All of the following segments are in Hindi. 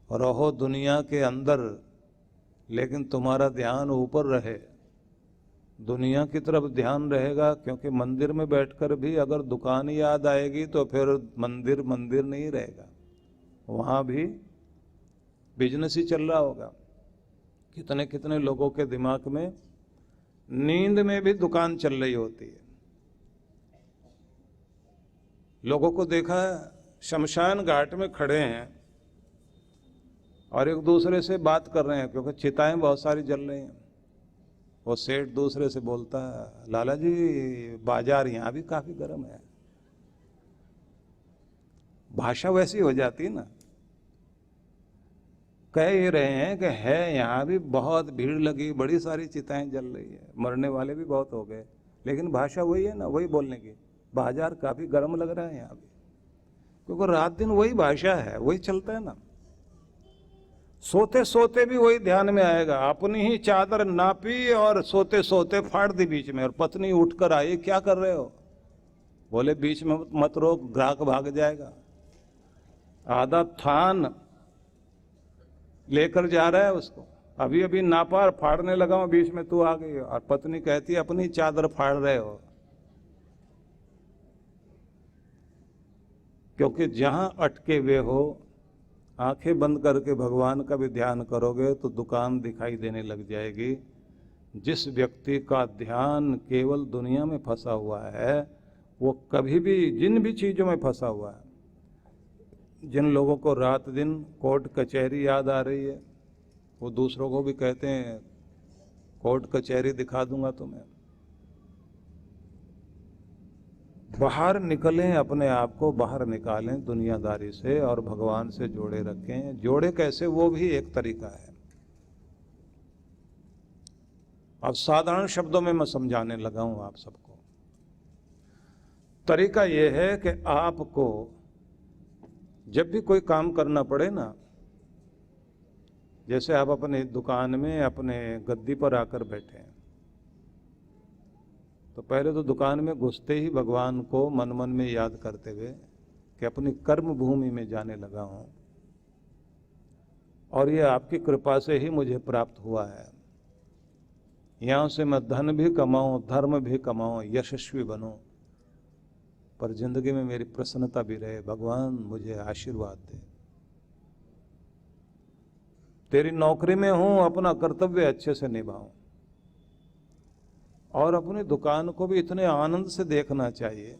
रहो दुनिया के अंदर, लेकिन तुम्हारा ध्यान ऊपर रहे। दुनिया की तरफ ध्यान रहेगा, क्योंकि मंदिर में बैठकर भी अगर दुकान याद आएगी तो फिर मंदिर मंदिर नहीं रहेगा, वहाँ भी बिजनेस ही चल रहा होगा। कितने कितने लोगों के दिमाग में नींद में भी दुकान चल रही होती है। लोगों को देखा है शमशान घाट में खड़े हैं और एक दूसरे से बात कर रहे हैं, क्योंकि चिताएं बहुत सारी जल रही हैं। वो सेठ दूसरे से बोलता है, लाला जी बाजार यहाँ भी काफी गर्म है। भाषा वैसी हो जाती है ना, कह ये रहे हैं कि है यहाँ भी बहुत भीड़ लगी, बड़ी सारी चिताएं जल रही है, मरने वाले भी बहुत हो गए, लेकिन भाषा वही है ना, वही बोलने की। बाजार काफी गर्म लग रहा है यहाँ भी, क्योंकि रात दिन वही भाषा है, वही चलता है ना। सोते सोते भी वही ध्यान में आएगा। अपनी ही चादर नापी और सोते सोते फाड़ दी बीच में, और पत्नी उठकर आई, क्या कर रहे हो? बोले बीच में मत रोक, ग्राहक भाग जाएगा। आधा थान लेकर जा रहा है उसको, अभी अभी नापा और फाड़ने लगा हूं, बीच में तू आ गई। और पत्नी कहती है अपनी चादर फाड़ रहे हो। क्योंकि जहां अटके हुए हो, आंखें बंद करके भगवान का भी ध्यान करोगे तो दुकान दिखाई देने लग जाएगी। जिस व्यक्ति का ध्यान केवल दुनिया में फंसा हुआ है, वो कभी भी जिन भी चीजों में फंसा हुआ है, जिन लोगों को रात दिन कोर्ट कचहरी याद आ रही है, वो दूसरों को भी कहते हैं कोर्ट कचहरी दिखा दूंगा तुम्हें। बाहर निकलें, अपने आप को बाहर निकालें दुनियादारी से और भगवान से जोड़े रखें। जोड़े कैसे, वो भी एक तरीका है। अब साधारण शब्दों में मैं समझाने लगा हूं आप सबको। तरीका यह है कि आपको जब भी कोई काम करना पड़े ना, जैसे आप अपनी दुकान में अपने गद्दी पर आकर बैठे हैं, तो पहले तो दुकान में घुसते ही भगवान को मन मन में याद करते हुए कि अपनी कर्म भूमि में जाने लगा हूं और ये आपकी कृपा से ही मुझे प्राप्त हुआ है। यहां से मैं धन भी कमाऊं, धर्म भी कमाऊं, यशस्वी बनूं, पर जिंदगी में मेरी प्रसन्नता भी रहे। भगवान मुझे आशीर्वाद दे। तेरी नौकरी में हूं, अपना कर्तव्य अच्छे से निभाऊं। और अपनी दुकान को भी इतने आनंद से देखना चाहिए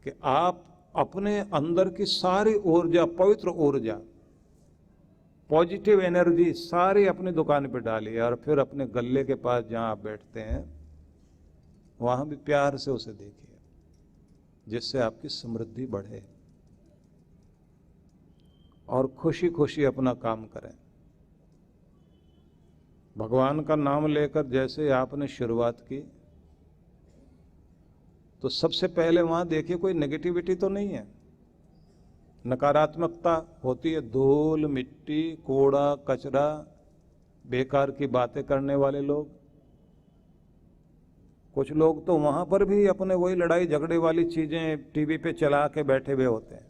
कि आप अपने अंदर की सारी ऊर्जा, पवित्र ऊर्जा, पॉजिटिव एनर्जी सारी अपनी दुकान पे डालिए, और फिर अपने गल्ले के पास जहां आप बैठते हैं वहां भी प्यार से उसे देखिए, जिससे आपकी समृद्धि बढ़े और खुशी खुशी अपना काम करें। भगवान का नाम लेकर जैसे आपने शुरुआत की, तो सबसे पहले वहां देखिए कोई नेगेटिविटी तो नहीं है। नकारात्मकता होती है, धूल मिट्टी कूड़ा कचरा, बेकार की बातें करने वाले लोग। कुछ लोग तो वहां पर भी अपने वही लड़ाई झगड़े वाली चीजें टीवी पे चला के बैठे हुए होते हैं।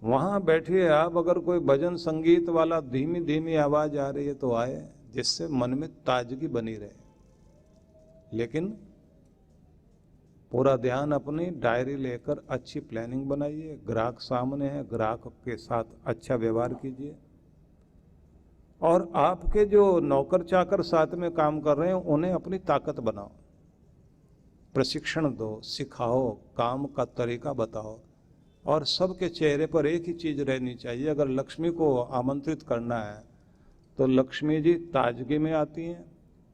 वहां बैठिए आप, अगर कोई भजन संगीत वाला धीमी धीमी आवाज आ रही है तो आए, जिससे मन में ताजगी बनी रहे। लेकिन पूरा ध्यान अपनी डायरी लेकर अच्छी प्लानिंग बनाइए। ग्राहक सामने है, ग्राहक के साथ अच्छा व्यवहार कीजिए। और आपके जो नौकर चाकर साथ में काम कर रहे हैं, उन्हें अपनी ताकत बनाओ, प्रशिक्षण दो, सिखाओ, काम का तरीका बताओ। और सबके चेहरे पर एक ही चीज रहनी चाहिए। अगर लक्ष्मी को आमंत्रित करना है तो लक्ष्मी जी ताजगी में आती हैं,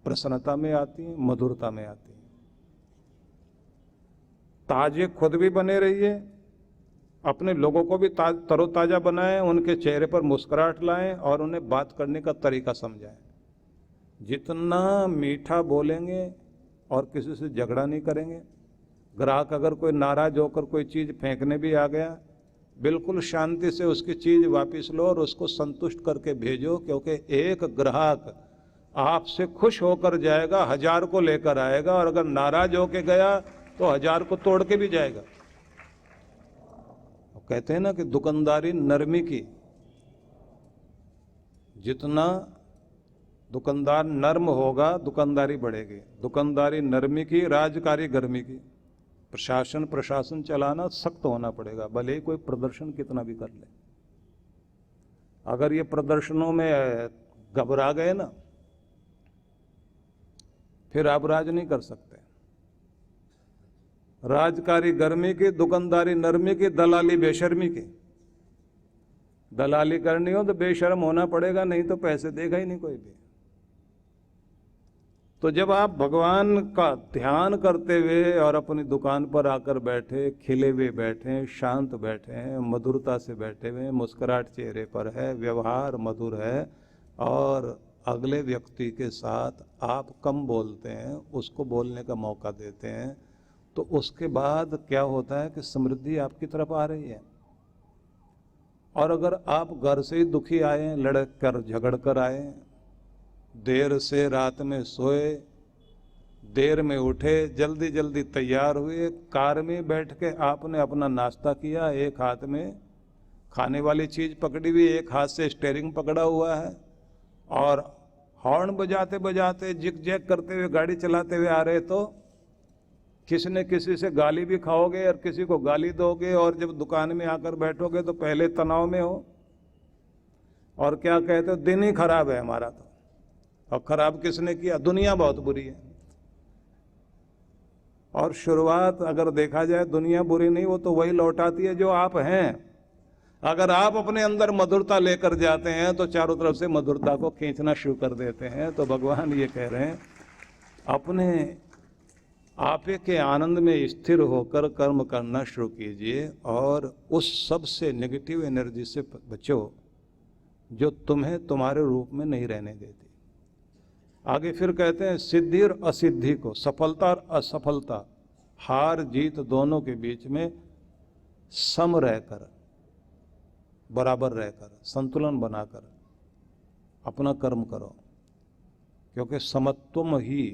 प्रसन्नता में आती हैं, मधुरता में आती हैं। ताजे खुद भी बने रहिए, अपने लोगों को भी तरोताजा बनाएं, उनके चेहरे पर मुस्कुराहट लाएं और उन्हें बात करने का तरीका समझाएं। जितना मीठा बोलेंगे और किसी से झगड़ा नहीं करेंगे। ग्राहक अगर कोई नाराज होकर कोई चीज फेंकने भी आ गया, बिल्कुल शांति से उसकी चीज वापस लो और उसको संतुष्ट करके भेजो, क्योंकि एक ग्राहक आपसे खुश होकर जाएगा, 1000 को लेकर आएगा, और अगर नाराज होकर गया तो 1000 को तोड़ के भी जाएगा। कहते हैं ना कि दुकानदारी नरमी की, जितना दुकानदार नर्म होगा दुकानदारी बढ़ेगी। दुकानदारी नरमी की, राजकारी गर्मी की। प्रशासन चलाना सख्त होना पड़ेगा, भले ही कोई प्रदर्शन कितना भी कर ले। अगर ये प्रदर्शनों में घबरा गए ना, फिर आप राज नहीं कर सकते। राजकारी गर्मी की, दुकानदारी नरमी की, दलाली बेशर्मी की। दलाली करनी हो तो बेशर्म होना पड़ेगा, नहीं तो पैसे देगा ही नहीं कोई भी। तो जब आप भगवान का ध्यान करते हुए और अपनी दुकान पर आकर बैठे, खिले हुए बैठे, शांत बैठे हैं, मधुरता से बैठे हुए, मुस्कुराहट चेहरे पर है, व्यवहार मधुर है, और अगले व्यक्ति के साथ आप कम बोलते हैं, उसको बोलने का मौका देते हैं, तो उसके बाद क्या होता है कि समृद्धि आपकी तरफ आ रही है। और अगर आप घर से ही दुखी आए, लड़क कर झगड़ कर आए, देर से रात में सोए, देर में उठे, जल्दी जल्दी तैयार हुए, कार में बैठ के आपने अपना नाश्ता किया, एक हाथ में खाने वाली चीज पकड़ी हुई, एक हाथ से स्टीयरिंग पकड़ा हुआ है, और हॉर्न बजाते बजाते जिग जैग करते हुए गाड़ी चलाते हुए आ रहे, तो किसी न किसी से गाली भी खाओगे और किसी को गाली दोगे, और जब दुकान में आकर बैठोगे तो पहले तनाव में हो और क्या कहते हो, दिन ही खराब है हमारा। तो और खराब किसने किया? दुनिया बहुत बुरी है। और शुरुआत अगर देखा जाए, दुनिया बुरी नहीं, वो तो वही लौटाती है जो आप हैं। अगर आप अपने अंदर मधुरता लेकर जाते हैं तो चारों तरफ से मधुरता को खींचना शुरू कर देते हैं। तो भगवान ये कह रहे हैं, अपने आपे के आनंद में स्थिर होकर कर्म करना शुरू कीजिए, और उस सब से नेगेटिव एनर्जी से बचो जो तुम्हें तुम्हारे रूप में नहीं रहने देती। आगे फिर कहते हैं, सिद्धि और असिद्धि को, सफलता और असफलता, हार जीत दोनों के बीच में सम रहकर, बराबर रहकर, संतुलन बनाकर अपना कर्म करो, क्योंकि समत्वम ही,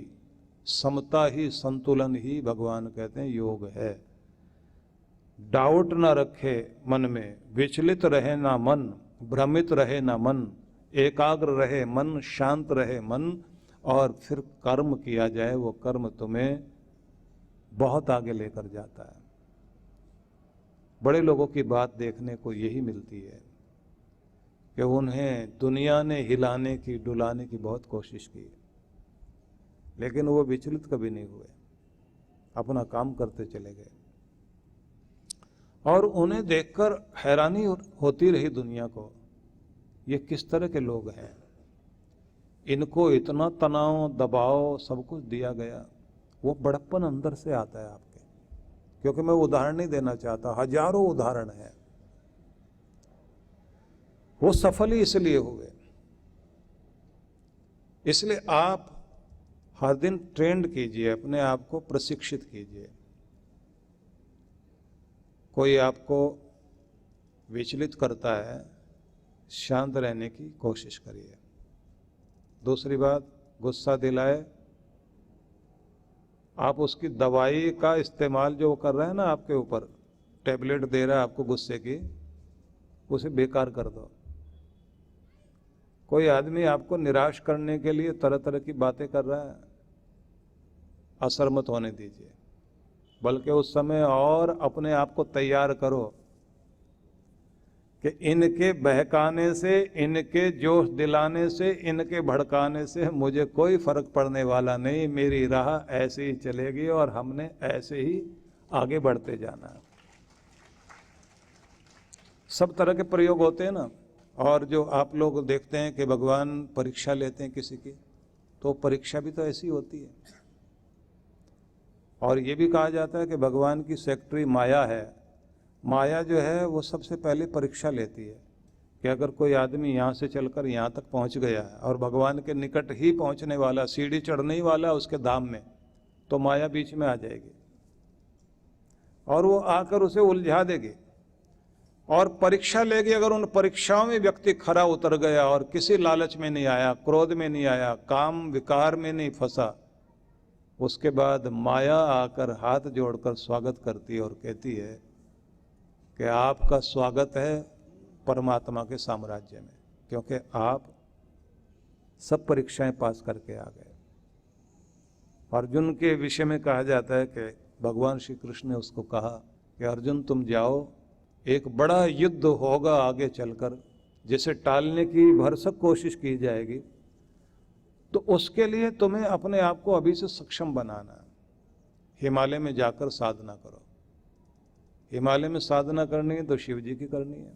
समता ही, संतुलन ही भगवान कहते हैं योग है। डाउट ना रखे मन में, विचलित रहे ना मन, भ्रमित रहे ना मन, एकाग्र रहे मन, शांत रहे मन, और फिर कर्म किया जाए, वो कर्म तुम्हें बहुत आगे लेकर जाता है। बड़े लोगों की बात देखने को यही मिलती है कि उन्हें दुनिया ने हिलाने की, डुलाने की बहुत कोशिश की, लेकिन वो विचलित कभी नहीं हुए, अपना काम करते चले गए। और उन्हें देखकर हैरानी होती रही दुनिया को, ये किस तरह के लोग हैं, इनको इतना तनाव, दबाव, सब कुछ दिया गया। वो बड़प्पन अंदर से आता है आपके, क्योंकि मैं उदाहरण नहीं देना चाहता, हजारों उदाहरण हैं। वो सफल ही इसलिए हुए। इसलिए आप हर दिन ट्रेंड कीजिए, अपने आप को प्रशिक्षित कीजिए। कोई आपको विचलित करता है, शांत रहने की कोशिश करिए। दूसरी बात, गुस्सा दिलाए, आप उसकी दवाई का इस्तेमाल जो कर रहे हैं ना आपके ऊपर, टैबलेट दे रहा है आपको गुस्से की, उसे बेकार कर दो। कोई आदमी आपको निराश करने के लिए तरह तरह की बातें कर रहा है, असर मत होने दीजिए, बल्कि उस समय और अपने आप को तैयार करो कि इनके बहकाने से, इनके जोश दिलाने से, इनके भड़काने से मुझे कोई फर्क पड़ने वाला नहीं, मेरी राह ऐसे ही चलेगी और हमने ऐसे ही आगे बढ़ते जाना है। सब तरह के प्रयोग होते हैं ना। और जो आप लोग देखते हैं कि भगवान परीक्षा लेते हैं किसी की, तो परीक्षा भी तो ऐसी होती है। और ये भी कहा जाता है कि भगवान की सेक्रेटरी माया है। माया जो है वो सबसे पहले परीक्षा लेती है कि अगर कोई आदमी यहाँ से चलकर यहाँ तक पहुँच गया है और भगवान के निकट ही पहुँचने वाला, सीढ़ी चढ़ने ही वाला उसके धाम में, तो माया बीच में आ जाएगी और वो आकर उसे उलझा देगी और परीक्षा लेगी। अगर उन परीक्षाओं में व्यक्ति खरा उतर गया और किसी लालच में नहीं आया, क्रोध में नहीं आया, काम विकार में नहीं फंसा, उसके बाद माया आकर हाथ जोड़कर स्वागत करती है और कहती है कि आपका स्वागत है परमात्मा के साम्राज्य में, क्योंकि आप सब परीक्षाएं पास करके आ गए। अर्जुन के विषय में कहा जाता है कि भगवान श्री कृष्ण ने उसको कहा कि अर्जुन तुम जाओ, एक बड़ा युद्ध होगा आगे चलकर, जिसे टालने की भरसक कोशिश की जाएगी, तो उसके लिए तुम्हें अपने आप को अभी से सक्षम बनाना है। हिमालय में जाकर साधना करो। हिमालय में साधना करनी है तो शिव जी की करनी है।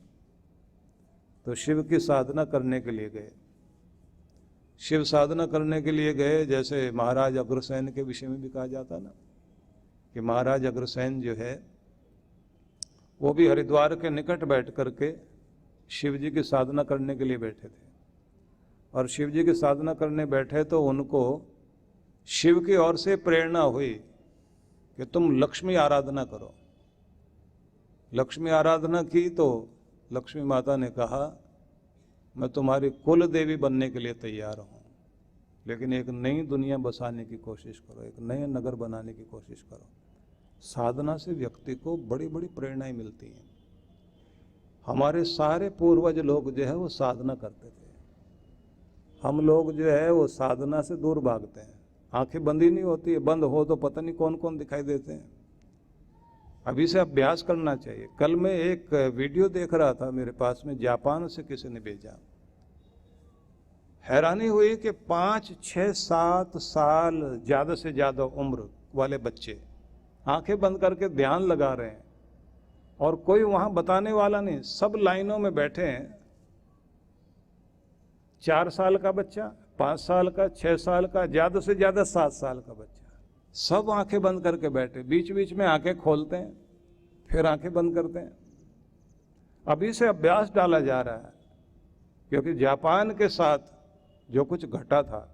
तो शिव की साधना करने के लिए गए। शिव साधना करने के लिए गए, जैसे महाराज अग्रसेन के विषय में भी कहा जाता ना कि महाराज अग्रसेन जो है वो भी हरिद्वार के निकट बैठ करके शिव जी की साधना करने के लिए बैठे थे। और शिव जी की साधना करने बैठे तो उनको शिव की ओर से प्रेरणा हुई कि तुम लक्ष्मी आराधना करो। लक्ष्मी आराधना की तो लक्ष्मी माता ने कहा मैं तुम्हारी कुल देवी बनने के लिए तैयार हूँ, लेकिन एक नई दुनिया बसाने की कोशिश करो, एक नए नगर बनाने की कोशिश करो। साधना से व्यक्ति को बड़ी बड़ी प्रेरणाएं मिलती हैं। हमारे सारे पूर्वज लोग जो है वो साधना करते थे। हम लोग जो है वो साधना से दूर भागते हैं। आंखें बंद ही नहीं होती है, बंद हो तो पता नहीं कौन कौन दिखाई देते हैं। अभी से अभ्यास करना चाहिए। कल मैं एक वीडियो देख रहा था, मेरे पास में जापान से किसी ने भेजा। हैरानी हुई कि 5, 6, 7 साल ज़्यादा से ज़्यादा उम्र वाले बच्चे आंखें बंद करके ध्यान लगा रहे हैं और कोई वहाँ बताने वाला नहीं, सब लाइनों में बैठे हैं। 4 साल का बच्चा, 5 साल का, 6 साल का, ज़्यादा से ज़्यादा 7 साल का बच्चा, सब आंखें बंद करके बैठे। बीच बीच में आंखें खोलते हैं, फिर आंखें बंद करते हैं। अभी से अभ्यास डाला जा रहा है, क्योंकि जापान के साथ जो कुछ घटा था,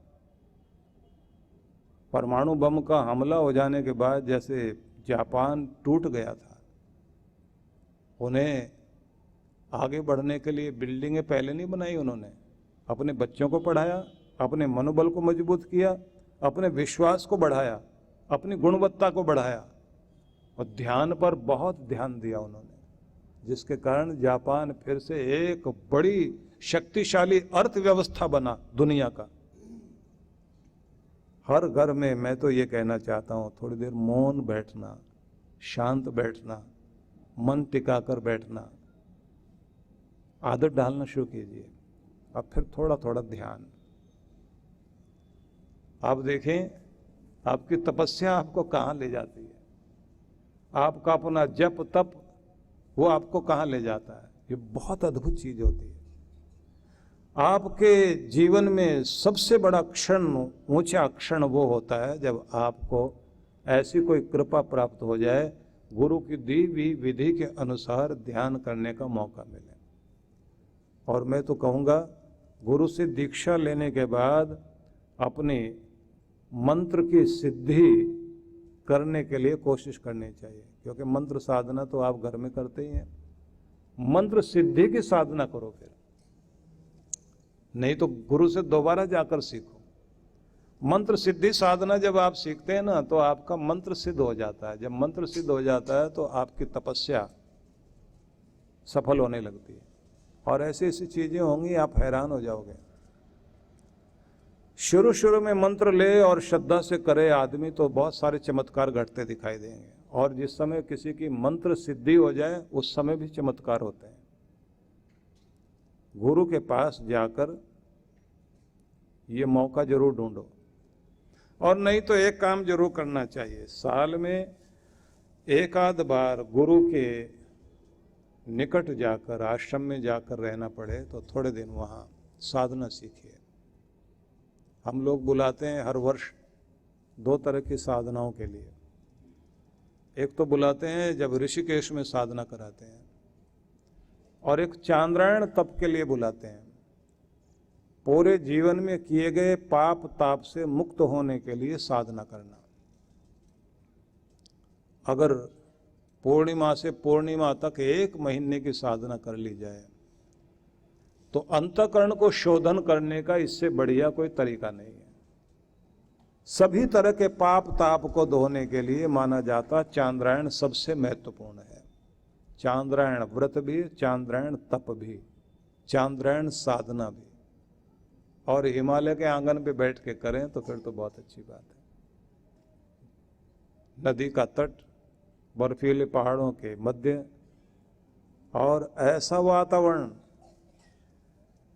परमाणु बम का हमला हो जाने के बाद जैसे जापान टूट गया था, उन्हें आगे बढ़ने के लिए बिल्डिंगें पहले नहीं बनाई, उन्होंने अपने बच्चों को पढ़ाया, अपने मनोबल को मजबूत किया, अपने विश्वास को बढ़ाया, अपनी गुणवत्ता को बढ़ाया और ध्यान पर बहुत ध्यान दिया उन्होंने, जिसके कारण जापान फिर से एक बड़ी शक्तिशाली अर्थव्यवस्था बना दुनिया का। हर घर में मैं तो ये कहना चाहता हूँ, थोड़ी देर मौन बैठना, शांत बैठना, मन टिकाकर बैठना, आदत डालना शुरू कीजिए। अब फिर थोड़ा थोड़ा ध्यान। आप देखें आपकी तपस्या आपको कहाँ ले जाती है, आपका अपना जप तप वो आपको कहाँ ले जाता है। ये बहुत अद्भुत चीज होती है। आपके जीवन में सबसे बड़ा क्षण, ऊंचा क्षण वो होता है जब आपको ऐसी कोई कृपा प्राप्त हो जाए, गुरु की दी हुई विधि के अनुसार ध्यान करने का मौका मिले। और मैं तो कहूँगा गुरु से दीक्षा लेने के बाद अपनी मंत्र की सिद्धि करने के लिए कोशिश करनी चाहिए, क्योंकि मंत्र साधना तो आप घर में करते ही हैं। मंत्र सिद्धि की साधना करो, फिर नहीं तो गुरु से दोबारा जाकर सीखो। मंत्र सिद्धि साधना जब आप सीखते हैं ना, तो आपका मंत्र सिद्ध हो जाता है। जब मंत्र सिद्ध हो जाता है तो आपकी तपस्या सफल होने लगती है और ऐसी ऐसी चीजें होंगी आप हैरान हो जाओगे। शुरू शुरू में मंत्र ले और श्रद्धा से करे आदमी तो बहुत सारे चमत्कार घटते दिखाई देंगे, और जिस समय किसी की मंत्र सिद्धि हो जाए उस समय भी चमत्कार होते हैं। गुरु के पास जाकर ये मौका जरूर ढूंढो। और नहीं तो एक काम जरूर करना चाहिए, साल में एक आध बार गुरु के निकट जाकर, आश्रम में जाकर रहना पड़े तो थोड़े दिन वहाँ साधना सीखिए। हम लोग बुलाते हैं हर वर्ष 2 तरह की साधनाओं के लिए। एक तो बुलाते हैं जब ऋषिकेश में साधना कराते हैं, और एक चांद्रायण तप के लिए बुलाते हैं, पूरे जीवन में किए गए पाप ताप से मुक्त होने के लिए साधना करना। अगर पूर्णिमा से पूर्णिमा तक 1 महीने की साधना कर ली जाए तो अंतःकरण को शोधन करने का इससे बढ़िया कोई तरीका नहीं है। सभी तरह के पाप ताप को धोने के लिए माना जाता चांद्रायण सबसे महत्वपूर्ण है। चांद्रायण व्रत भी, चांद्रायण तप भी, चांद्रायण साधना भी, और हिमालय के आंगन पे बैठ के करें तो फिर तो बहुत अच्छी बात है। नदी का तट, बर्फीले पहाड़ों के मध्य, और ऐसा वातावरण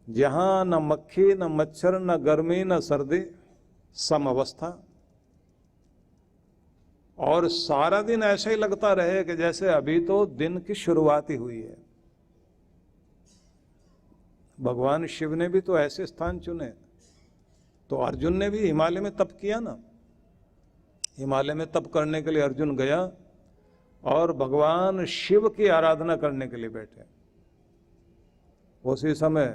जहां न मक्खी न मच्छर न गर्मी न सर्दी, सम अवस्था, और सारा दिन ऐसे ही लगता रहे कि जैसे अभी तो दिन की शुरुआत ही हुई है। भगवान शिव ने भी तो ऐसे स्थान चुने। तो अर्जुन ने भी हिमालय में तप किया ना। हिमालय में तप करने के लिए अर्जुन गया और भगवान शिव की आराधना करने के लिए बैठे। उसी समय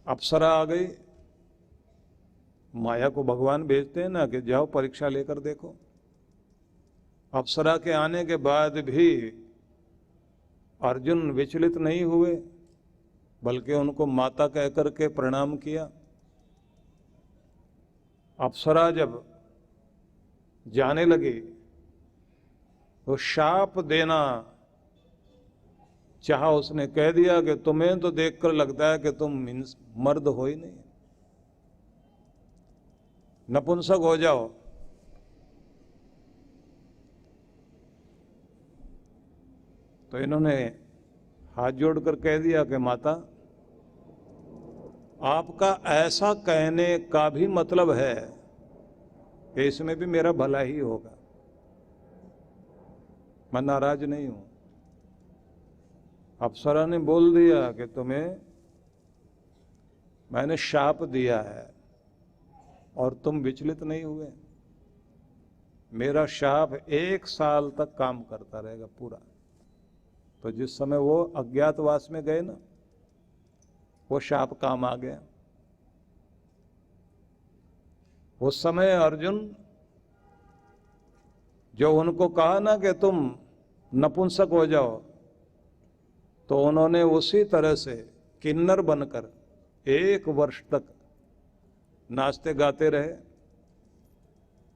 अप्सरा आ गई। माया को भगवान भेजते हैं ना कि जाओ परीक्षा लेकर देखो। अप्सरा के आने के बाद भी अर्जुन विचलित नहीं हुए, बल्कि उनको माता कहकर के प्रणाम किया। अप्सरा जब जाने लगी तो शाप देना चाहा, उसने कह दिया कि तुम्हें तो देखकर लगता है कि तुम मर्द हो ही नहीं, नपुंसक हो जाओ। तो इन्होंने हाथ जोड़कर कह दिया कि माता, आपका ऐसा कहने का भी मतलब है कि इसमें भी मेरा भला ही होगा, मैं नाराज नहीं हूं। अप्सरा ने बोल दिया कि तुम्हें मैंने शाप दिया है और तुम विचलित नहीं हुए। मेरा शाप 1 साल तक काम करता रहेगा पूरा। तो जिस समय वो अज्ञातवास में गए ना, वो शाप काम आ गया। उस समय अर्जुन जो उनको कहा ना कि तुम नपुंसक हो जाओ, तो उन्होंने उसी तरह से किन्नर बनकर 1 वर्ष तक नाचते गाते रहे।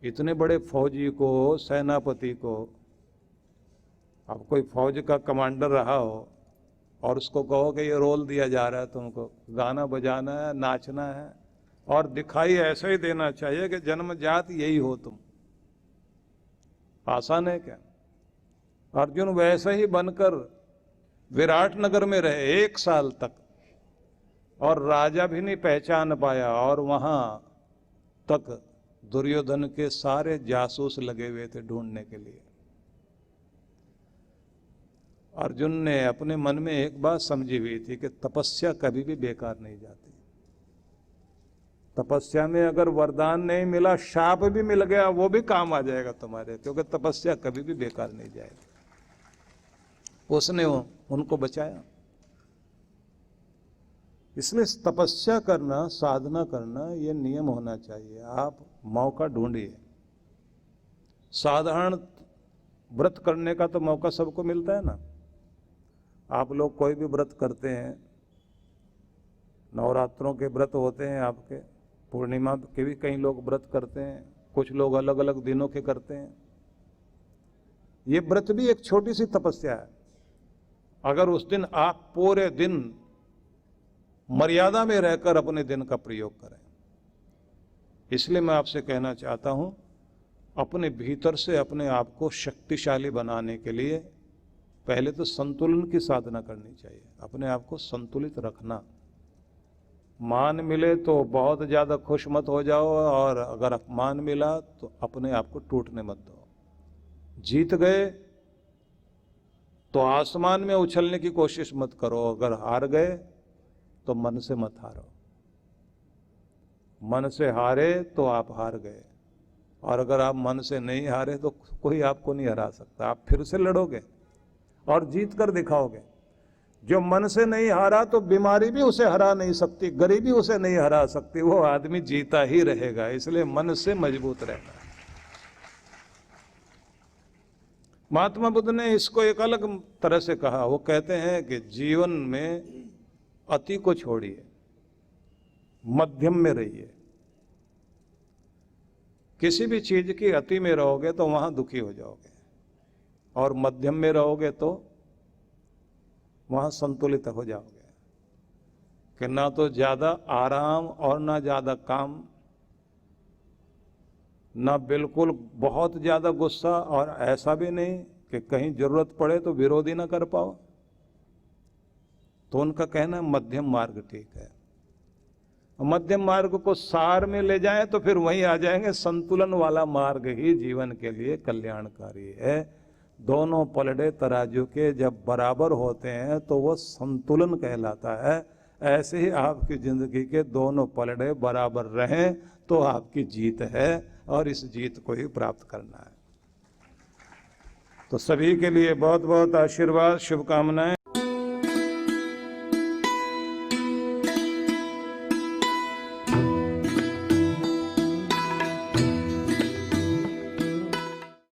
इतने बड़े फौजी को, सेनापति को, अब कोई फौज का कमांडर रहा हो और उसको कहो कि ये रोल दिया जा रहा है, तुमको गाना बजाना है, नाचना है, और दिखाई ऐसे ही देना चाहिए कि जन्मजात यही हो तुम, आसान है क्या? अर्जुन वैसे ही बनकर विराटनगर में रहे 1 साल तक, और राजा भी नहीं पहचान पाया, और वहां तक दुर्योधन के सारे जासूस लगे हुए थे ढूंढने के लिए। अर्जुन ने अपने मन में एक बात समझी हुई थी कि तपस्या कभी भी बेकार नहीं जाती। तपस्या में अगर वरदान नहीं मिला, शाप भी मिल गया, वो भी काम आ जाएगा तुम्हारे, क्योंकि तपस्या कभी भी बेकार नहीं जाएगी। उसने उनको बचाया। इसलिए तपस्या करना, साधना करना, ये नियम होना चाहिए। आप मौका ढूंढिए। साधारण व्रत करने का तो मौका सबको मिलता है ना। आप लोग कोई भी व्रत करते हैं, नवरात्रों के व्रत होते हैं आपके, पूर्णिमा के भी कई लोग व्रत करते हैं, कुछ लोग अलग अलग दिनों के करते हैं। ये व्रत भी एक छोटी सी तपस्या है। अगर उस दिन आप पूरे दिन मर्यादा में रहकर अपने दिन का प्रयोग करें। इसलिए मैं आपसे कहना चाहता हूं, अपने भीतर से अपने आप को शक्तिशाली बनाने के लिए पहले तो संतुलन की साधना करनी चाहिए। अपने आप को संतुलित रखना। मान मिले तो बहुत ज्यादा खुश मत हो जाओ, और अगर अपमान मिला तो अपने आप को टूटने मत दो। जीत गए तो आसमान में उछलने की कोशिश मत करो, अगर हार गए तो मन से मत हारो। मन से हारे तो आप हार गए, और अगर आप मन से नहीं हारे तो कोई आपको नहीं हरा सकता। आप फिर से लड़ोगे और जीत कर दिखाओगे। जो मन से नहीं हारा तो बीमारी भी उसे हरा नहीं सकती, गरीबी उसे नहीं हरा सकती, वो आदमी जीता ही रहेगा। इसलिए मन से मजबूत रहना। महात्मा बुद्ध ने इसको एक अलग तरह से कहा। वो कहते हैं कि जीवन में अति को छोड़िए, मध्यम में रहिए। किसी भी चीज की अति में रहोगे तो वहां दुखी हो जाओगे। और मध्यम में रहोगे तो वहां संतुलित हो जाओगे कि ना तो ज्यादा आराम और ना ज्यादा काम, ना बिल्कुल बहुत ज्यादा गुस्सा और ऐसा भी नहीं कि कहीं जरूरत पड़े तो विरोध ही ना कर पाओ। तो उनका कहना है मध्यम मार्ग ठीक है। मध्यम मार्ग को सार में ले जाएं तो फिर वहीं आ जाएंगे, संतुलन वाला मार्ग ही जीवन के लिए कल्याणकारी है। दोनों पलड़े तराजू के जब बराबर होते हैं तो वो संतुलन कहलाता है। ऐसे ही आपकी जिंदगी के दोनों पलड़े बराबर रहें तो आपकी जीत है, और इस जीत को ही प्राप्त करना है। तो सभी के लिए बहुत बहुत आशीर्वाद, शुभकामनाएं।